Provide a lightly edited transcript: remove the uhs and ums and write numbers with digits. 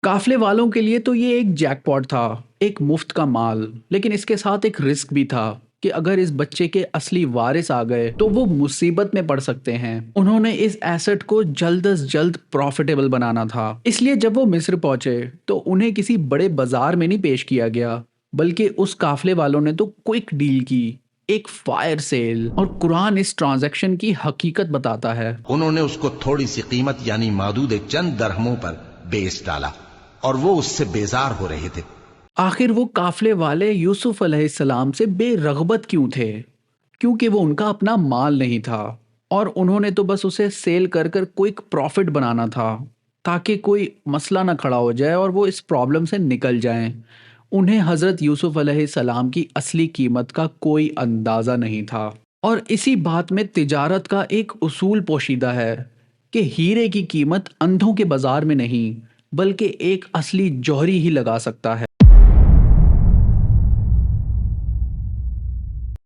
काफले वालों के लिए तो ये एक जैकपॉट था, एक मुफ्त का माल। लेकिन इसके साथ एक रिस्क भी था कि अगर इस बच्चे के असली वारिस आ गए तो वो मुसीबत में पड़ सकते हैं। उन्होंने इस एसेट को जल्द अज जल्द प्रॉफिटेबल बनाना था। इसलिए जब वो मिस्र पहुंचे तो उन्हें किसी बड़े बाजार में नहीं पेश किया गया, बल्कि उस काफले वालों ने तो क्विक डील की, एक फायर सेल। और कुरान इस ट्रांजैक्शन की हकीकत बताता है। उन्होंने उसको थोड़ी सी कीमत यानी मादूद चंद दरहमों पर बेच डाला और वो उससे बेजार हो रहे थे। आखिर वो काफले वाले यूसुफ अलैहिस्सलाम से बेरगबत क्यों थे? क्योंकि वो उनका अपना माल नहीं था, और उन्होंने तो बस उसे सेल कर कर क्विक प्रॉफिट बनाना था, ताकि कोई मसला ना खड़ा हो जाए और वो इस प्रॉब्लम से निकल जाएं। उन्हें हज़रत यूसुफ अलैहिस्सलाम की असली कीमत का कोई अंदाज़ा नहीं था। और इसी बात में तिजारत का एक उसूल पोशीदा है कि हीरे की कीमत अंधों के बाजार में नहीं, बल्कि एक असली जौहरी ही लगा सकता है।